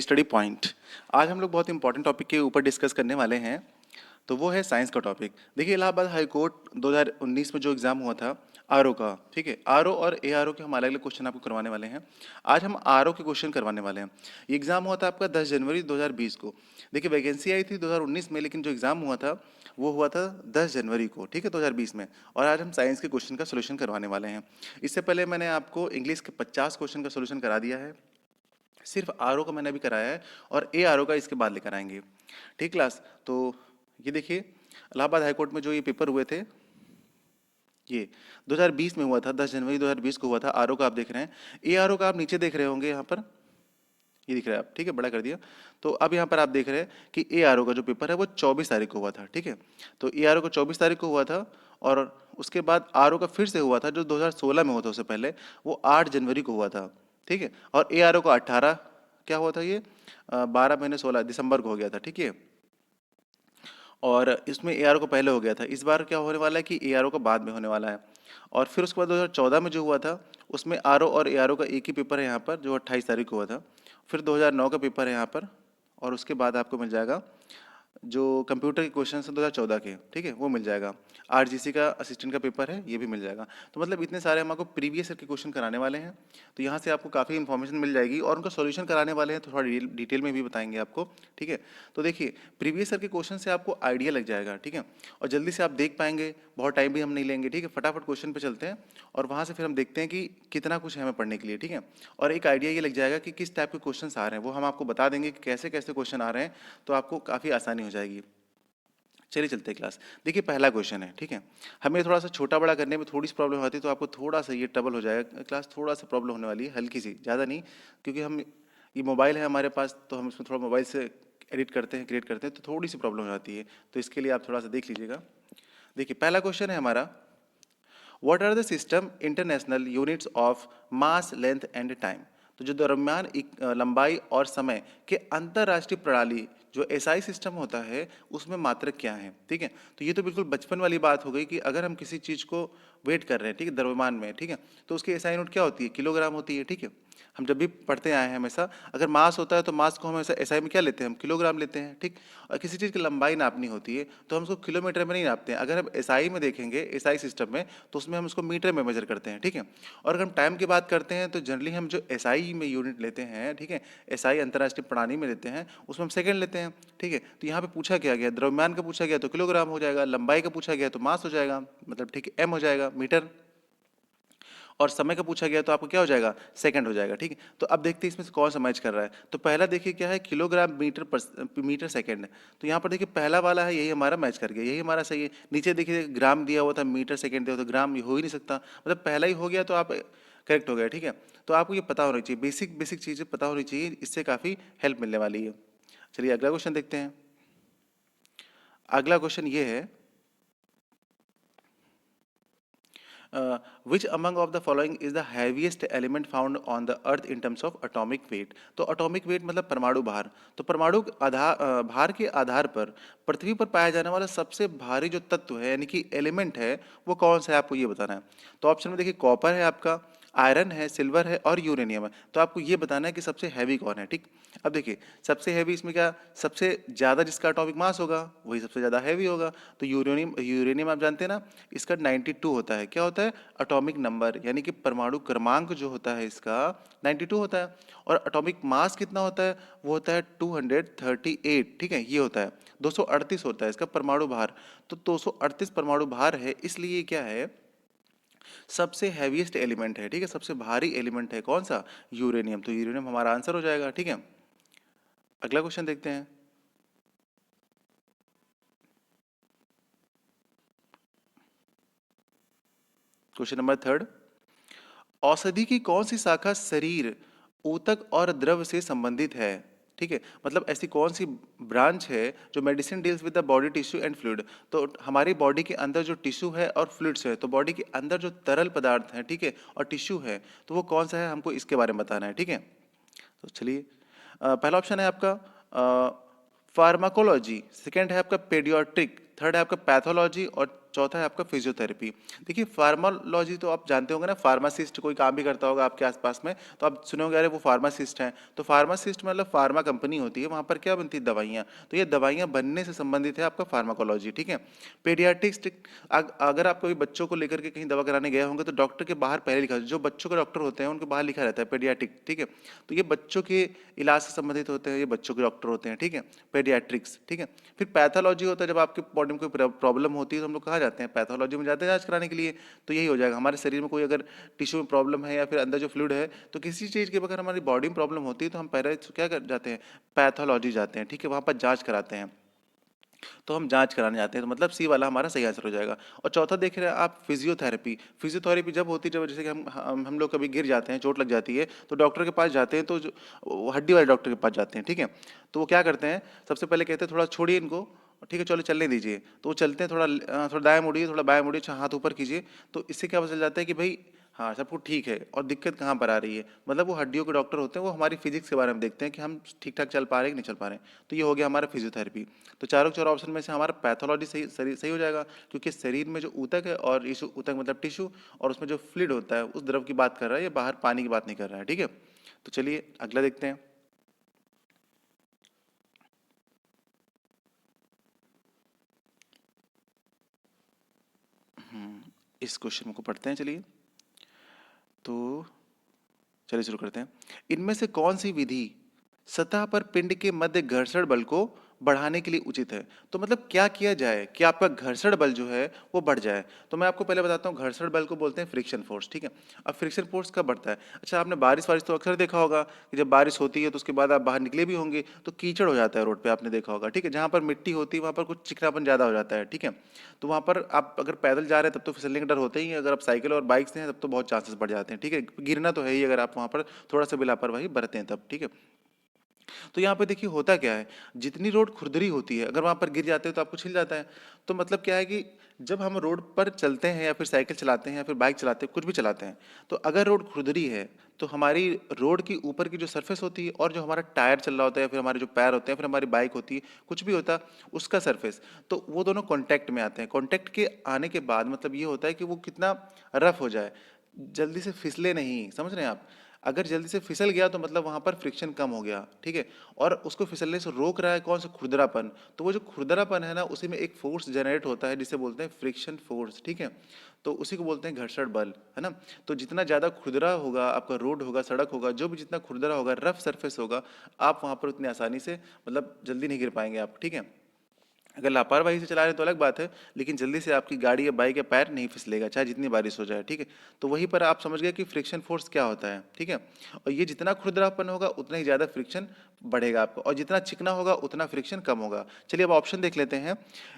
Study point. आज हम लोग बहुत इंपॉर्टेंट टॉपिक के ऊपर डिस्कस करने वाले हैं, तो वो है साइंस का टॉपिक। देखिए, इलाहाबाद हाई कोर्ट 2019 में जो एग्जाम हुआ था आरओ का, ठीक है, आरओ और एआरओ के हम अलग अलग क्वेश्चन आपको करवाने वाले हैं। आज हम आरओ के क्वेश्चन करवाने वाले हैं। ये एग्जाम हुआ था आपका 10 जनवरी 2020 को। देखिए, वैकेंसी आई थी 2019 में, लेकिन जो एग्जाम हुआ था वो हुआ था 10 जनवरी को, ठीक है, 2020 में। और आज हम साइंस के क्वेश्चन का सोल्यूशन करवाने वाले हैं। इससे पहले मैंने आपको इंग्लिश के 50 क्वेश्चन का सोल्यूशन करा दिया है। सिर्फ आरओ का मैंने अभी कराया है और ए आरओ का इसके बाद लेकर आएंगे। ठीक क्लास। तो ये देखिए, इलाहाबाद हाई कोर्ट में जो ये पेपर हुए थे, ये 2020 में हुआ था, 10 जनवरी 2020 को हुआ था। आरओ का आप देख रहे हैं, ए आरओ का आप नीचे देख रहे होंगे, यहाँ पर ये दिख रहा है आप, ठीक है, बड़ा कर दिया। तो अब यहाँ पर आप देख रहे हैं कि ए आरओ का जो पेपर है वो 24 तारीख को हुआ था, ठीक है। तो ए आरओ का 24 तारीख को हुआ था, और उसके बाद आरओ का फिर से हुआ था जो 2016 में हुआ था, उससे पहले वो 8 जनवरी को हुआ था, ठीक है। और ए आरओ का 18 क्या हुआ था, ये 12 महीने 16 दिसंबर को हो गया था, ठीक है। और इसमें ए आर ओ का पहले हो गया था। इस बार क्या होने वाला है कि ए आर ओ का बाद में होने वाला है। और फिर उसके बाद 2014 में जो हुआ था, उसमें आर ओ और ए आर ओ का एक ही पेपर है यहाँ पर, जो 28 तारीख को हुआ था। फिर 2009 का पेपर है यहाँ पर, और उसके बाद आपको मिल जाएगा जो कंप्यूटर के क्वेश्चन हैं 2014 के, ठीक है, वो मिल जाएगा। आरजीसी का असिस्टेंट का पेपर है, ये भी मिल जाएगा। तो मतलब इतने सारे हम आपको प्रीवियस ईयर के क्वेश्चन कराने वाले हैं। तो यहाँ से आपको काफ़ी इन्फॉर्मेशन मिल जाएगी, और उनका सॉल्यूशन कराने वाले हैं, तो थोड़ा डिटेल में भी बताएंगे आपको, ठीक है। तो देखिए, प्रीवियस ईयर के क्वेश्चन से आपको आइडिया लग जाएगा, ठीक है, और जल्दी से आप देख पाएंगे, बहुत टाइम भी हम नहीं लेंगे, ठीक है। फटाफट क्वेश्चन पे चलते हैं, और वहाँ से फिर हम देखते हैं कि कितना कुछ है हमें पढ़ने के लिए, ठीक है। और एक आइडिया ये लग जाएगा कि किस टाइप के क्वेश्चन आ रहे हैं, वो हम आपको बता देंगे कि कैसे कैसे क्वेश्चन आ रहे हैं, तो आपको काफ़ी आसानी हो जाएगी। चलिए चलते हैं क्लास। देखिए, पहला क्वेश्चन है, ठीक है। हमें थोड़ा सा छोटा बड़ा करने में थोड़ी सी प्रॉब्लम आती है, तो आपको थोड़ा सा ये ट्रबल हो जाएगा क्लास, थोड़ा सा प्रॉब्लम होने वाली है, हल्की सी, ज़्यादा नहीं। क्योंकि हम ये मोबाइल है हमारे पास, तो हम इसमें थोड़ा मोबाइल से एडिट करते हैं, क्रिएट करते हैं, तो थोड़ी सी प्रॉब्लम हो जाती है। तो इसके लिए आप थोड़ा सा देख लीजिएगा। देखिए, पहला क्वेश्चन है हमारा, what are the system international units of mass length and time. तो जो दरम्यान लंबाई और समय के अंतरराष्ट्रीय प्रणाली जो एसआई सिस्टम होता है, उसमें मात्रक क्या है, ठीक है। तो ये तो बिल्कुल बचपन वाली बात हो गई कि अगर हम किसी चीज़ को वेट कर रहे हैं, ठीक है, द्रव्यमान में, ठीक है, तो उसकी एसआई यूनिट क्या होती है, किलोग्राम होती है, ठीक है। हम जब भी पढ़ते आए हैं हमेशा, अगर मास होता है तो मास को हम हमेशा एसआई में क्या लेते हैं, हम किलोग्राम लेते हैं, ठीक। और किसी चीज़ की लंबाई नापनी होती है तो हम उसको किलोमीटर में नहीं नापते हैं। अगर हम एसआई में देखेंगे, एसआई सिस्टम में, तो उसमें हम उसको मीटर में मेजर करते हैं, ठीक है। और अगर हम टाइम की बात करते हैं तो जनरली हम जो एसआई में यूनिट लेते हैं, ठीक है, एसआई अंतर्राष्ट्रीय प्रणाली में लेते हैं, उसमें हम सेकंड लेते हैं, ठीक है। तो यहाँ पे पूछा क्या गया, द्रव्यमान का पूछा गया तो किलोग्राम हो जाएगा, लंबाई का पूछा गया तो मास हो जाएगा, मतलब ठीक है, एम हो जाएगा, मीटर। और समय का पूछा गया तो आपको क्या हो जाएगा, सेकंड हो जाएगा, ठीक है। तो अब देखते हैं इसमें से कौन सा मैच कर रहा है। तो पहला देखिए क्या है, किलोग्राम मीटर सेकंड। तो यहाँ पर देखिए पहला वाला है, यही हमारा मैच कर गया, यही हमारा सही है। नीचे देखिए ग्राम दिया हुआ था, मीटर सेकंड दिया हुआ था, ग्राम हो ही नहीं सकता, मतलब पहला ही हो गया तो आप करेक्ट हो गया, ठीक है। तो आपको ये पता होना चाहिए, बेसिक बेसिक चीज़ें पता होनी चाहिए, इससे काफ़ी हेल्प मिलने वाली है। चलिए अगला क्वेश्चन देखते हैं। अगला क्वेश्चन ये है, which among of the following is the heaviest element found on the earth in terms of atomic weight. तो एटॉमिक वेट मतलब परमाणु भार। तो परमाणु भार के आधार पर पृथ्वी पर पाया जाने वाला सबसे भारी जो तत्व है, यानी कि एलिमेंट है, वो कौन सा है, आपको ये बताना है। तो ऑप्शन में देखिए, कॉपर है आपका, आयरन है, सिल्वर है और यूरेनियम है। तो आपको ये बताना है कि सबसे हैवी कौन है, ठीक। अब देखिए, सबसे हैवी इसमें क्या, सबसे ज़्यादा जिसका एटॉमिक मास होगा वही सबसे ज़्यादा हैवी होगा। तो यूरेनियम, यूरेनियम आप जानते हैं ना, इसका 92 होता है। क्या होता है, एटॉमिक नंबर, यानी कि परमाणु क्रमांक जो होता है इसका 92 होता है। और एटॉमिक मास कितना होता है, वो होता है 238, ठीक है, ये होता है 238 होता है इसका परमाणु भार। तो 238 परमाणु भार है, इसलिए क्या है, सबसे हैवीएस्ट एलिमेंट है, ठीक है, सबसे भारी एलिमेंट है कौन सा, यूरेनियम। तो यूरेनियम हमारा आंसर हो जाएगा, ठीक है। अगला क्वेश्चन देखते हैं। क्वेश्चन नंबर थर्ड, औषधि की कौन सी शाखा शरीर, ऊतक और द्रव से संबंधित है, ठीक है, मतलब ऐसी कौन सी ब्रांच है जो medicine deals with the body tissue and fluid. तो हमारी बॉडी के अंदर जो टिश्यू है और फ्लूइड्स है, तो बॉडी के अंदर जो तरल पदार्थ है, ठीक है, और टिश्यू है, तो वो कौन सा है, हमको इसके बारे में बताना है, ठीक है। तो चलिए, पहला ऑप्शन है आपका फार्माकोलॉजी, सेकेंड है आपका पेडियाट्रिक, थर्ड है आपका पैथोलॉजी और चौथा है आपका फिजियोथेरेपी। देखिए फार्मालॉजी तो आप जानते होंगे ना, फार्मासिस्ट कोई काम भी करता होगा आपके आसपास में, तो आप सुने होंगे अरे वो फार्मासिस्ट हैं। तो फार्मासिस्ट मतलब फार्मा कंपनी होती है, वहाँ पर क्या बनती है, दवाइयाँ। तो ये दवाइयाँ बनने से संबंधित है आपका फार्माकोलॉजी, ठीक है। पेडियाट्रिक्स, अगर आप कभी बच्चों को लेकर के कहीं दवा कराने गए होंगे तो डॉक्टर के बाहर पहले लिखा, जो बच्चों के डॉक्टर होते हैं उनके बाहर लिखा रहता है पेडियाट्रिक, ठीक है। तो ये बच्चों के इलाज से संबंधित होते हैं, ये बच्चों के डॉक्टर होते हैं, ठीक है, पेडियाट्रिक्स, ठीक है। फिर पैथोलॉजी होता है, जब आपके बॉडी में कोई प्रॉब्लम होती है तो हम लोग कहाँ जाते हैं, पैथोलॉजी में जाते हैं जांच कराने के लिए। तो यही हो जाएगा, हमारे शरीर में कोई अगर टिश्यू में प्रॉब्लम है या फिर अंदर जो फ्लूइड है, तो किसी चीज़ की अगर हमारी बॉडी में प्रॉब्लम होती है तो हम पहले क्या कर जाते हैं, पैथोलॉजी जाते हैं, ठीक है, वहाँ पर जांच कराते हैं। तो हम जांच कराने जाते हैं, तो मतलब सी वाला हमारा सही आंसर हो जाएगा। और चौथा देख रहे हैं आप फिजियोथेरेपी। फिजियोथेरेपी जब होती है जब जैसे कि हम लोग कभी गिर जाते हैं, चोट लग जाती है, तो डॉक्टर के पास जाते हैं, तो जो वो हड्डी वाले डॉक्टर के पास जाते हैं, ठीक है। तो वो क्या करते हैं, सबसे पहले कहते हैं थोड़ा छोड़िए इनको, ठीक है चलो चलने दीजिए। तो वो चलते हैं, थोड़ा दाएं मुड़िए, थोड़ा बाएं मुड़िए, अच्छा हाथ ऊपर कीजिए। तो इससे क्या पता चल जाता है कि भाई हाँ सब कुछ ठीक है, और दिक्कत कहाँ पर आ रही है। मतलब वो हड्डियों के डॉक्टर होते हैं, वो हमारी फिजिक्स के बारे में देखते हैं कि हम ठीक ठाक चल पा रहे हैं कि नहीं चल पा रहे हैं। तो ये हो गया हमारा फिजियोथेरेपी। तो चारों के चारों ऑप्शन में से हमारा पैथोलॉजी सही हो जाएगा, क्योंकि शरीर में जो ऊतक है, और इस ऊतक मतलब टिश्यू, और उसमें जो फ्लूइड होता है उस द्रव की बात कर रहा है, ये बाहर पानी की बात नहीं कर रहा है, ठीक है। तो चलिए अगला देखते हैं। इस क्वेश्चन को पढ़ते हैं, चलिए। तो चलिए शुरू करते हैं। इनमें से कौन सी विधि सतह पर पिंड के मध्य घर्षण बल को बढ़ाने के लिए उचित है। तो मतलब क्या किया जाए कि आपका घर्षण बल जो है वो बढ़ जाए। तो मैं आपको पहले बताता हूँ, घर्षण बल को बोलते हैं फ्रिक्शन फोर्स, ठीक है। अब फ्रिक्शन फोर्स कब बढ़ता है, अच्छा आपने बारिश वारिश तो अक्सर देखा होगा कि जब बारिश होती है तो उसके बाद आप बाहर निकले भी होंगे तो कीचड़ हो जाता है रोड पे, आपने देखा होगा, ठीक है। जहाँ पर मिट्टी होती है वहाँ पर कुछ चिकनापन ज़्यादा हो जाता है, ठीक है। तो वहाँ पर आप अगर पैदल जा रहे हैं तब तो फिसलने का डर होता ही है, अगर आप साइकिल और बाइक से हैं तब तो बहुत चांसेस बढ़ जाते हैं, ठीक है। गिरना तो है ही अगर आप वहाँ पर थोड़ा सा भी लापरवाही बरतें तब, ठीक है। तो यहाँ पे देखिए होता क्या है, जितनी रोड खुरदरी होती है अगर वहाँ पर गिर जाते हैं तो आपको छिल जाता है। तो मतलब क्या है कि जब हम रोड पर चलते हैं या फिर साइकिल चलाते हैं या फिर बाइक चलाते हैं, कुछ भी चलाते हैं, तो अगर रोड खुरदरी है तो हमारी रोड की ऊपर की जो सरफेस होती है और जो हमारा टायर चल रहा होता है या फिर हमारे जो पैर होते हैं, फिर हमारी बाइक होती है, कुछ भी होता है, उसका सरफेस, तो वो दोनों कांटेक्ट में आते हैं। कांटेक्ट के आने के बाद मतलब ये होता है कि वो कितना रफ हो जाए, जल्दी से फिसले नहीं, समझ रहे हैं आप। अगर जल्दी से फिसल गया तो मतलब वहाँ पर फ्रिक्शन कम हो गया, ठीक है। और उसको फिसलने से रोक रहा है कौन सा, खुरदरापन। तो वो जो खुरदरापन है ना, उसी में एक फोर्स जनरेट होता है जिसे बोलते हैं फ्रिक्शन फोर्स, ठीक है। तो उसी को बोलते हैं घर्षण बल, है ना। तो जितना ज़्यादा खुरदरा होगा आपका रोड होगा, सड़क होगा, जो भी जितना खुरदरा होगा, रफ सरफेस होगा, आप वहाँ पर उतनी आसानी से मतलब जल्दी नहीं गिर पाएंगे आप, ठीक है। अगर लापरवाही से चला रहे हैं तो अलग बात है, लेकिन जल्दी से आपकी गाड़ी या बाइक या पैर नहीं फिसलेगा, चाहे जितनी बारिश हो जाए, ठीक है। तो वहीं पर आप समझ गए कि फ्रिक्शन फोर्स क्या होता है, ठीक है। और ये जितना खुरदरापन होगा उतना ही ज़्यादा फ्रिक्शन बढ़ेगा आपको, और जितना चिकना होगा उतना फ्रिक्शन कम होगा। चलिए अब ऑप्शन देख लेते हैं।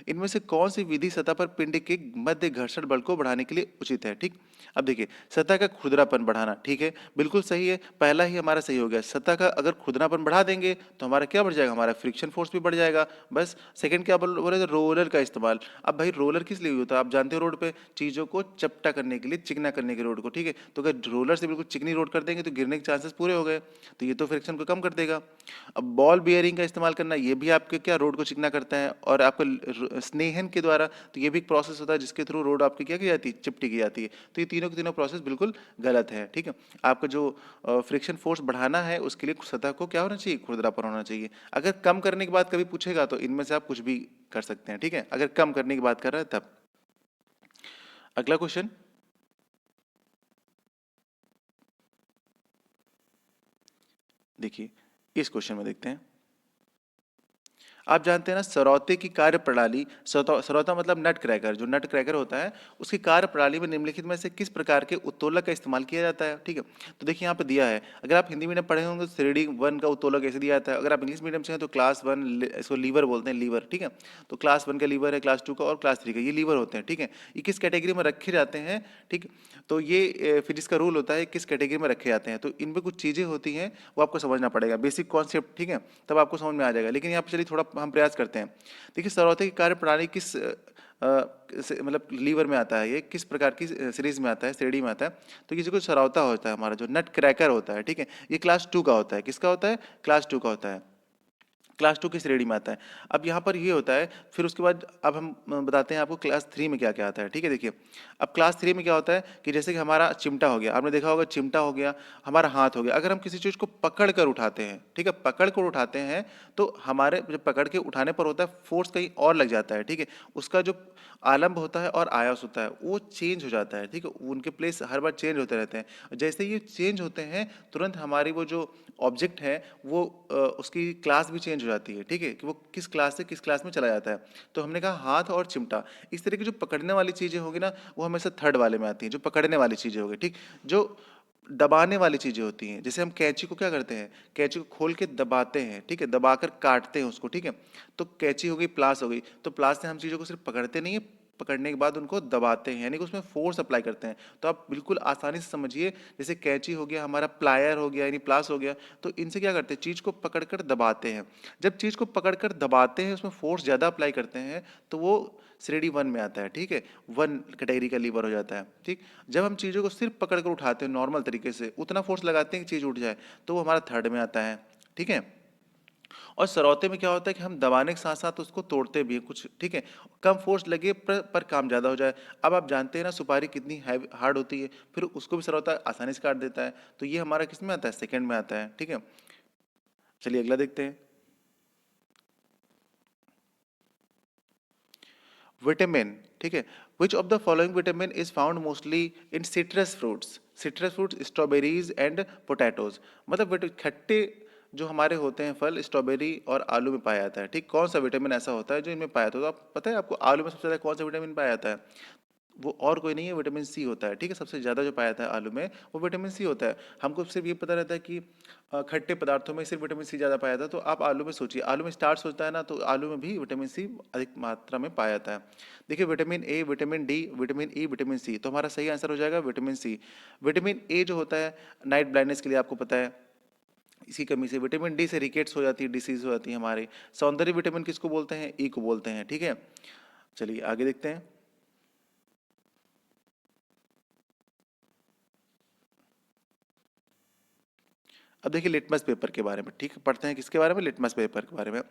इनमें से कौन सी विधि सतह पर पिंड के मध्य घर्षण बल को बढ़ाने के लिए उचित है, ठीक। अब देखिए, सतह का खुरदरापन बढ़ाना, ठीक है, बिल्कुल सही है, पहला ही हमारा सही हो गया। सतह का अगर खुरदरापन बढ़ा देंगे तो हमारा क्या बढ़ जाएगा, हमारा फ्रिक्शन फोर्स भी बढ़ जाएगा। बस सेकंड क्या बोले, रोलर का इस्तेमाल। अब भाई रोलर किस लिए होता है, आप जानते हो, रोड पे चीज़ों को चपटा करने के लिए, चिकना करने के रोड को, ठीक है। तो अगर रोलर से बिल्कुल चिकनी रोड कर देंगे तो गिरने के चांसेस पूरे हो गए, तो ये तो फ्रिक्शन को कम कर देगा। अब बॉल बियरिंग का इस्तेमाल करना, ये भी आपके क्या रोड को चिकना करता है, और आपको स्नेहन के द्वारा, तो ये भी एक प्रोसेस होता है जिसके थ्रू रोड आपकी क्या की जाती है, चिपटी की जाती है। तो ये तीनों के तीनों प्रोसेस बिल्कुल गलत है, ठीक है। आपका जो फ्रिक्शन फोर्स बढ़ाना है उसके लिए सतह को क्या होना चाहिए, खुरदरापन होना चाहिए। अगर कम करने की बात कभी पूछेगा तो इनमें से आप कुछ भी कर सकते हैं, ठीक है, अगर कम करने की बात कर रहे हैं तब। अगला क्वेश्चन देखिए, इस क्वेश्चन में देखते हैं। आप जानते हैं ना सरौते की कार्य प्रणाली, सरौता मतलब नट क्रैकर, जो नट क्रैकर होता है उसकी कार्य प्रणाली में निम्नलिखित में से किस प्रकार के उत्तोलक का इस्तेमाल किया जाता है, ठीक है। तो देखिए यहाँ पे दिया है, अगर आप हिंदी मीडियम पढ़े होंगे तो थ्री वन का उत्तोलक ऐसे दिया जाता है, अगर आप इंग्लिश मीडियम से हैं तो क्लास वन, इसको लीवर बोलते हैं, लीवर, ठीक है। तो क्लास वन का लीवर है, क्लास टू का और क्लास थ्री का, ये लीवर होते हैं, ठीक है। ये किस कैटेगरी में रखे जाते हैं, ठीक। तो ये फिजिक्स का रूल होता है किस कैटेगरी में रखे जाते हैं, तो इनमें कुछ चीज़ें होती हैं वो आपको समझना पड़ेगा, बेसिक कॉन्सेप्ट, ठीक है, तब आपको समझ में आ जाएगा। लेकिन यहाँ पे चलिए थोड़ा हम प्रयास करते हैं। देखिए सरौते की कार्य प्रणाली किस मतलब लीवर में आता है, ये किस प्रकार की सीरीज में आता है, श्रेणी में आता है। तो किसी को सरौता होता है हमारा जो नट क्रैकर होता है, ठीक है, ये क्लास टू का होता है, किसका होता है, क्लास टू का होता है। क्लास 2 की श्रेणी में आता है। अब यहाँ पर ये होता है, फिर उसके बाद अब हम बताते हैं आपको क्लास 3 में क्या-क्या आता है, ठीक है? देखिए, अब क्लास 3 में क्या होता है कि जैसे कि हमारा चिमटा हो गया, आपने देखा होगा चिमटा हो गया, हमारा हाथ हो गया, अगर हम किसी चीज़ को पकड़ कर उठाते हैं, ठीक है? पकड़ कर उठाते हैं, तो हमारे जब पकड़ के उठाने पर होता है, फ़ोर्स कहीं और लग जाता है, ठीक है? उसका जो आलंब होता है और आयास होता है, वो चेंज हो जाता है, ठीक है? उनके प्लेस हर बार चेंज होते रहते हैं। जैसे ये चेंज होते हैं, तुरंत हमारी वो जो ऑब्जेक्ट है वो उसकी क्लास भी चेंज हो जाती है, ठीक है? कि वो किस क्लास से किस क्लास में चला जाता है। तो हमने कहा हाथ और चिमटा, इस तरह की जो पकड़ने वाली चीज़ें होगी ना, वो हमेशा थर्ड वाले में आती हैं, जो पकड़ने वाली चीज़ें हो गई, ठीक? जो दबाने वाली चीज़ें होती हैं, जैसे हम कैंची को क्या करते हैं, कैंची को खोल के दबाते हैं, ठीक है? दबाकर काटते हैं उसको, ठीक है? तो कैंची हो गई, प्लास हो गई, तो प्लास से हम चीज़ों को सिर्फ पकड़ते नहीं हैं, पकड़ने के बाद उनको दबाते हैं, यानी कि उसमें फोर्स अप्लाई करते हैं। तो आप बिल्कुल आसानी से समझिए, जैसे कैंची हो गया, हमारा प्लायर हो गया, यानी प्लास हो गया, तो इनसे क्या करते हैं, चीज़ को पकड़कर दबाते हैं। जब चीज़ को पकड़कर दबाते हैं, उसमें फोर्स ज़्यादा अप्लाई करते हैं, तो वो श्रेणी 1 में आता है, ठीक है? 1 कैटेगरी का लीवर हो जाता है, ठीक? जब हम चीज़ों को सिर्फ पकड़ कर उठाते हैं नॉर्मल तरीके से, उतना फोर्स लगाते हैं कि चीज़ उठ जाए, तो वो हमारा थर्ड में आता है, ठीक है? और सरौते में क्या होता है कि हम दबाने के साथ साथ उसको तोड़ते भी हैं कुछ, ठीक है? कम फोर्स लगे पर काम ज़्यादा हो जाए। अब आप जानते हैं ना सुपारी कितनी हैवी हार्ड होती है, फिर उसको भी सरौता आसानी से काट देता है। तो ये हमारा किस में आता है, सेकंड में आता है, ठीक है? चलिए अगला देखते हैं। विटामिन, ठीक है? Which of the following vitamin is found mostly in citrus fruits? Citrus fruits, strawberries and potatoes. मतलब खट्टे जो हमारे होते हैं फल, स्ट्रॉबेरी और आलू में पाया जाता है, ठीक? कौन सा विटामिन ऐसा होता है जो इनमें पाया जाता है? तो आप पता है आपको आलू में सबसे ज़्यादा कौन सा विटामिन पाया जाता है? वो और कोई नहीं है, विटामिन सी होता है, ठीक है? सबसे ज़्यादा जो पाया जाता है आलू में, वो विटामिन सी होता है। हमको सिर्फ ये पता रहता है कि खट्टे पदार्थों में सिर्फ विटामिन सी ज़्यादा पाया जाता है, तो आप आलू में सोचिए, आलू में स्टार्च होता है ना, तो आलू में भी विटामिन सी अधिक मात्रा में पाया जाता है। देखिए, vitamin A, vitamin D, vitamin E, vitamin C, तो हमारा सही आंसर हो जाएगा विटामिन सी। विटामिन ए जो होता है नाइट ब्लाइंडनेस के लिए, आपको पता है, इसकी कमी से। विटामिन डी से रिकेट्स हो जाती है, डिसीज हो जाती है हमारी। सौंदर्य विटामिन किसको बोलते हैं? ई को बोलते हैं, ठीक है? चलिए आगे देखते हैं। अब देखिए लिटमस पेपर के बारे में, ठीक है? पढ़ते हैं किसके बारे में, लिटमस पेपर के बारे में।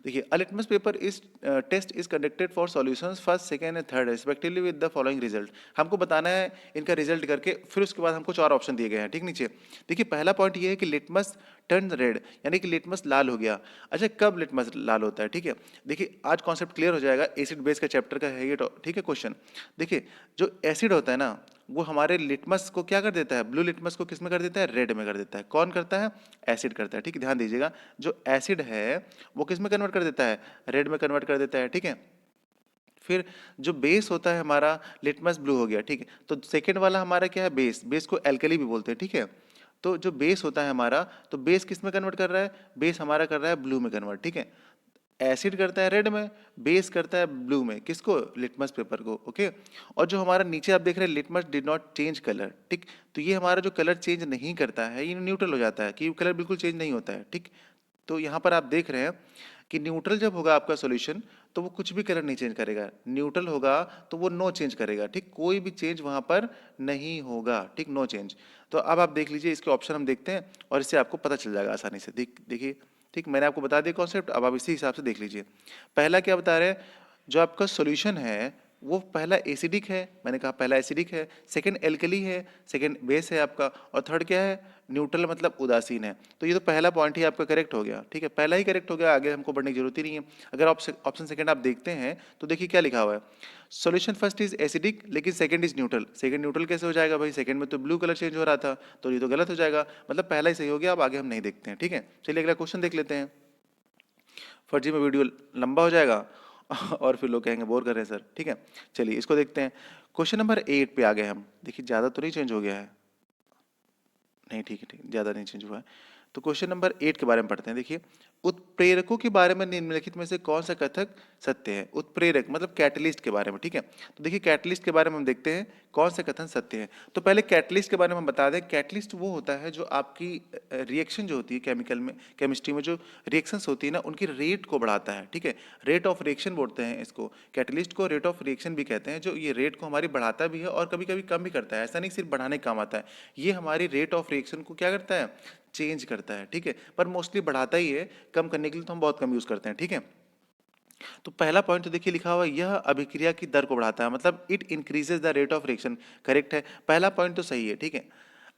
देखिए, a litmus paper is test is conducted for solutions first, second and third respectively with the following result. हमको बताना है इनका रिजल्ट करके, फिर उसके बाद हमको 4 ऑप्शन दिए गए हैं, ठीक? नीचे देखिए, पहला पॉइंट ये है कि लिटमस टर्न रेड, यानी कि लिटमस लाल हो गया। अच्छा, कब लिटमस लाल होता है, ठीक है? देखिए, आज कॉन्सेप्ट क्लियर हो जाएगा, एसिड बेस का चैप्टर का है ये, ठीक है क्वेश्चन। देखिए, जो एसिड होता है ना, वो हमारे लिटमस को क्या कर देता है, ब्लू लिटमस को किस में कर देता है, रेड में कर देता है। कौन करता है? एसिड करता है, ठीक है? ध्यान दीजिएगा, जो एसिड है वो किस में कन्वर्ट कर देता है, रेड में कन्वर्ट कर देता है, ठीक है? फिर जो बेस होता है हमारा, लिटमस ब्लू हो गया, ठीक है? तो सेकंड वाला हमारा क्या है, बेस। बेस को एल्कली भी बोलते हैं, ठीक है? तो जो बेस होता है हमारा, तो बेस किस में कन्वर्ट कर रहा है, बेस हमारा कर रहा है ब्लू में कन्वर्ट, ठीक है? एसिड करता है रेड में, बेस करता है ब्लू में, किसको, लिटमस पेपर को, ओके? और जो हमारा नीचे आप देख रहे हैं, litmus did not change colour, ठीक? तो ये हमारा जो कलर चेंज नहीं करता है, ये न्यूट्रल हो जाता है, कि कलर बिल्कुल चेंज नहीं होता है, ठीक? तो यहाँ पर आप देख रहे हैं कि न्यूट्रल जब होगा आपका सॉल्यूशन, तो वो कुछ भी कलर नहीं चेंज करेगा। न्यूट्रल होगा तो वो नो चेंज करेगा, ठीक? कोई भी चेंज वहाँ पर नहीं होगा, ठीक? No change. तो अब आप देख लीजिए, इसके ऑप्शन हम देखते हैं और इससे आपको पता चल जाएगा आसानी से। देखिए, ठीक, मैंने आपको बता दिया कॉन्सेप्ट, अब आप इसी हिसाब से देख लीजिए। पहला क्या बता रहे हैं, जो आपका सॉल्यूशन है वो पहला एसिडिक है, मैंने कहा पहला एसिडिक है, सेकंड एल्कली है, सेकंड बेस है आपका, और थर्ड क्या है, न्यूट्रल मतलब उदासीन है। तो ये तो पहला पॉइंट ही आपका करेक्ट हो गया, ठीक है? पहला ही करेक्ट हो गया, आगे हमको बढ़ने की जरूरत ही नहीं है। अगर ऑप्शन सेकंड आप देखते हैं तो देखिए क्या लिखा हुआ है, सॉल्यूशन फर्स्ट इज एसिडिक लेकिन second is neutral. Second neutral कैसे हो जाएगा भाई, सेकंड में तो ब्लू कलर चेंज हो रहा था, तो ये तो गलत हो जाएगा, मतलब पहला ही सही हो गया। अब आगे हम नहीं देखते हैं, ठीक है? चलिए अगला क्वेश्चन देख लेते हैं। फर्जी में वीडियो लंबा हो जाएगा और फिर लोग कहेंगे बोर कर रहे हैं सर, ठीक है? चलिए इसको देखते हैं। क्वेश्चन नंबर 8 पे आ गए हम। देखिए ज़्यादा तो नहीं चेंज हो गया है, नहीं ठीक है, ठीक है, ज़्यादा नहीं चेंज हुआ है। तो क्वेश्चन नंबर 8 के बारे में पढ़ते हैं। देखिए, उत्प्रेरकों के बारे में निम्नलिखित में से कौन सा कथक सत्य है? उत्प्रेरक मतलब कैटलिस्ट के बारे में, ठीक है? तो देखिए कैटलिस्ट के बारे में हम देखते हैं कौन सा कथन सत्य है। तो पहले कैटलिस्ट के बारे में हम बता दें, कैटलिस्ट वो होता है जो आपकी रिएक्शन जो होती है केमिकल में, केमिस्ट्री में जो रिएक्शंस होती है ना, उनकी रेट को बढ़ाता है, ठीक है? रेट ऑफ रिएक्शन बोलते हैं इसको, कैटलिस्ट को रेट ऑफ रिएक्शन भी कहते हैं, जो ये रेट को हमारी बढ़ाता भी है और कभी कभी कम भी करता है। ऐसा नहीं सिर्फ बढ़ाने का काम आता है, ये हमारी रेट ऑफ रिएक्शन को क्या करता है, चेंज करता है, ठीक है, पर मोस्टली बढ़ाता ही है, कम करने के लिए तो हम बहुत कम यूज करते हैं, ठीक है। तो पहला पॉइंट तो देखिए लिखा हुआ है, यह अभिक्रिया की दर को बढ़ाता है, मतलब it increases the rate of reaction. Correct है, पहला पॉइंट तो सही है, ठीक है।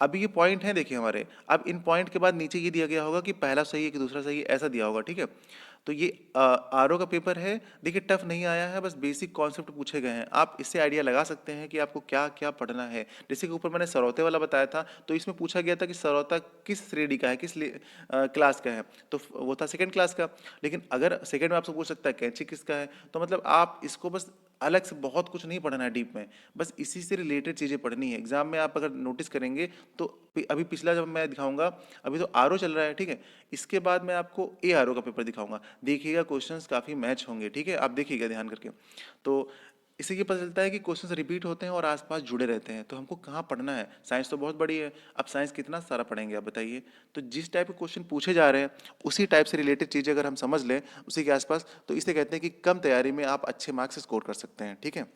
अब ये पॉइंट है देखिए हमारे, अब इन पॉइंट के बाद नीचे ये दिया गया होगा कि पहला सही है कि दूसरा सही है, ऐसा दिया होगा, ठीक है। तो ये आरओ का पेपर है, देखिए टफ नहीं आया है, बस बेसिक कॉन्सेप्ट पूछे गए हैं, आप इससे आइडिया लगा सकते हैं कि आपको क्या क्या पढ़ना है। जैसे कि ऊपर मैंने सरौते वाला बताया था, तो इसमें पूछा गया था कि सरौता किस श्रेणी का है, किस क्लास का है, तो वो था सेकंड क्लास का। लेकिन अगर सेकंड में आपसे पूछ सकता है कैंची किसका है, तो मतलब आप इसको बस अलग से बहुत कुछ नहीं पढ़ना है डीप में, बस इसी से रिलेटेड चीज़ें पढ़नी है। एग्जाम में आप अगर नोटिस करेंगे तो अभी पिछला जब मैं दिखाऊंगा, अभी तो आरओ चल रहा है, ठीक है, इसके बाद मैं आपको ए आरओ का पेपर दिखाऊंगा, देखिएगा क्वेश्चंस काफ़ी मैच होंगे, ठीक है, आप देखिएगा ध्यान करके। तो इससे ये पता चलता है कि क्वेश्चंस रिपीट होते हैं और आसपास जुड़े रहते हैं, तो हमको कहाँ पढ़ना है। साइंस तो बहुत बड़ी है, अब साइंस कितना सारा पढ़ेंगे आप बताइए। तो जिस टाइप के क्वेश्चन पूछे जा रहे हैं उसी टाइप से रिलेटेड चीज़ें अगर हम समझ लें उसी के आसपास, तो इसे कहते हैं कि कम तैयारी में आप अच्छे मार्क्स स्कोर कर सकते हैं, ठीक है।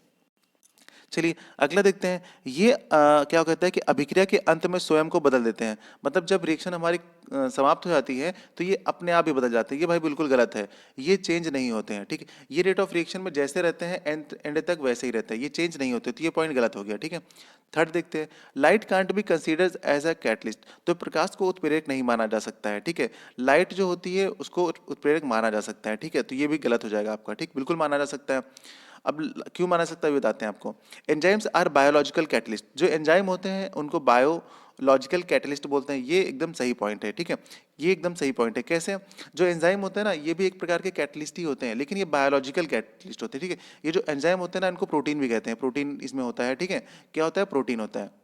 चलिए अगला देखते हैं, ये क्या कहता है कि अभिक्रिया के अंत में स्वयं को बदल देते हैं, मतलब जब रिएक्शन हमारी समाप्त हो जाती है तो ये अपने आप ही बदल जाते हैं। ये भाई बिल्कुल गलत है, ये चेंज नहीं होते हैं, ठीक है। ये रेट ऑफ रिएक्शन में जैसे रहते हैं एंड एंड तक वैसे ही रहते हैं, ये चेंज नहीं होते, तो ये पॉइंट गलत हो गया, ठीक है। थर्ड देखते हैं, light can't be considered as a catalyst, तो प्रकाश को उत्प्रेरक नहीं माना जा सकता है, ठीक है। लाइट जो होती है उसको उत्प्रेरक माना जा सकता है, ठीक है, तो ये भी गलत हो जाएगा आपका, ठीक, बिल्कुल माना जा सकता है। अब क्यों माना सकता है बताते हैं आपको। एंजाइम्स आर बायोलॉजिकल कैटलिस्ट, जो एंजाइम होते हैं उनको बायोलॉजिकल कैटलिस्ट बोलते हैं, ये एकदम सही पॉइंट है, ठीक है। ये एकदम सही पॉइंट है, कैसे, जो एंजाइम होते हैं ना ये भी एक प्रकार के कैटलिस्ट ही होते हैं, लेकिन ये बायोलॉजिकल कैटलिस्ट होते हैं, ठीक है। ये जो एंजाइम होते हैं ना इनको प्रोटीन भी कहते हैं, प्रोटीन इसमें होता है, ठीक है। क्या होता है, प्रोटीन होता है।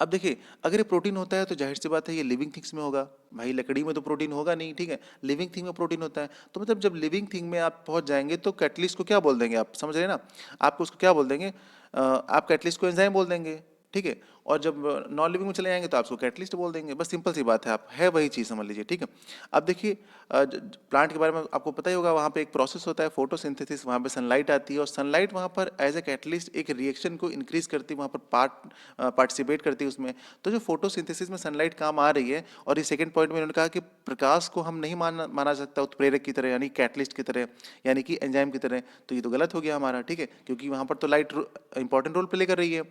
अब देखिए अगर ये प्रोटीन होता है तो जाहिर सी बात है ये लिविंग थिंग्स में होगा, भाई लकड़ी में तो प्रोटीन होगा नहीं, ठीक है, लिविंग थिंग में प्रोटीन होता है। तो मतलब जब लिविंग थिंग में आप पहुंच जाएंगे तो कैटलिस्ट को क्या बोल देंगे, आप समझ रहे हैं ना, आपको उसको क्या बोल देंगे, आप कैटलिस्ट को एंजाइम बोल देंगे, ठीक है। और जब नॉन लिविंग में चले जाएंगे तो आप उसको कैटलिस्ट बोल देंगे, बस सिंपल सी बात है, आप है वही चीज़ समझ लीजिए, ठीक है। अब देखिए प्लांट के बारे में आपको पता ही होगा, वहाँ पे एक प्रोसेस होता है फोटोसिंथेसिस, वहाँ पे सनलाइट आती है और सनलाइट वहाँ पर एज ए कैटलिस्ट एक रिएक्शन को इंक्रीज करती है, वहाँ पर पार्टिसिपेट करती है उसमें। तो जो फोटोसिंथेसिस में सनलाइट काम आ रही है, और ये सेकंड पॉइंट में उन्होंने कहा कि प्रकाश को हम नहीं माना सकता उत्प्रेरक की तरह, यानी कैटलिस्ट की तरह, यानी कि एंजाइम की तरह, तो ये तो गलत हो गया हमारा, ठीक है, क्योंकि वहाँ पर तो लाइट इंपॉर्टेंट रोल प्ले कर रही है।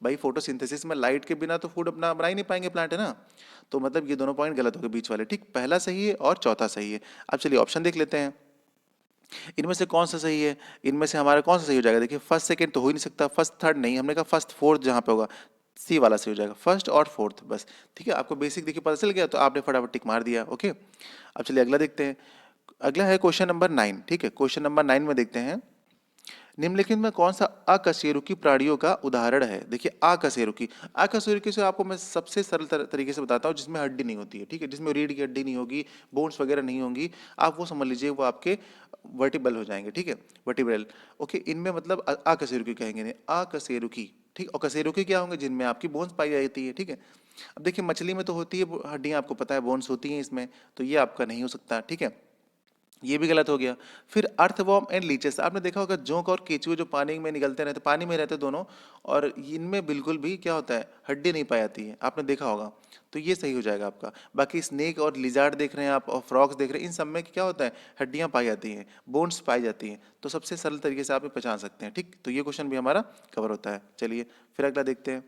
भाई फोटोसिंथेसिस में लाइट के बिना तो फूड अपना बना ही नहीं पाएंगे प्लांट, है ना। तो मतलब ये दोनों पॉइंट गलत हो गए बीच वाले, ठीक, पहला सही है और चौथा सही है। अब चलिए ऑप्शन देख लेते हैं, इनमें से कौन सा सही है, इनमें से हमारा कौन सा सही हो जाएगा। देखिए फर्स्ट सेकंड तो हो ही नहीं सकता, फर्स्ट थर्ड नहीं, हमने कहा फर्स्ट फोर्थ जहाँ पे होगा, सी वाला सही हो जाएगा, फर्स्ट और फोर्थ बस, ठीक है। आपको बेसिक देखिए पता चल गया तो आपने फटाफट टिक मार दिया, ओके। अब चलिए अगला देखते हैं, अगला है क्वेश्चन नंबर 9, ठीक है। क्वेश्चन नंबर 9 में देखते हैं, निम्नलिखित में कौन सा अकशेरुकी प्राणियों का उदाहरण है। देखिए अकशेरुकी, अकशेरुकी से आपको मैं सबसे सरल तरीके से बताता हूँ, जिसमें हड्डी नहीं होती है, ठीक है, जिसमें रीढ़ की हड्डी नहीं होगी, बोन्स वगैरह नहीं होंगी, आप वो समझ लीजिए वो आपके वर्टिबल हो जाएंगे, ठीक है, वर्टिब्रल, ओके। इनमें मतलब अकशेरुकी कहेंगे, नहीं अकशेरुकी, ठीक। और कशेरुकी क्या होंगे, जिनमें आपकी बोन्स पाई जाती है, ठीक है। अब देखिए मछली में तो होती है हड्डियां, आपको पता है बोन्स होती हैं इसमें, तो ये आपका नहीं हो सकता, ठीक है, ये भी गलत हो गया। फिर अर्थवॉर्म एंड लीचेस, आपने देखा होगा जोंक और केचुए जो पानी में निकलते रहते, पानी में रहते दोनों, और इनमें बिल्कुल भी क्या होता है, हड्डी नहीं पाई जाती है, आपने देखा होगा, तो ये सही हो जाएगा आपका। बाकी स्नेक और लिजार्ड देख रहे हैं आप, और फ्रॉग्स देख रहे हैं, इन सब में क्या होता है, हड्डियां पाई जाती हैं, बोन्स पाई जाती हैं, तो सबसे सरल तरीके से आप ये पहचान सकते हैं, ठीक। तो ये क्वेश्चन भी हमारा कवर होता है। चलिए फिर अगला देखते हैं,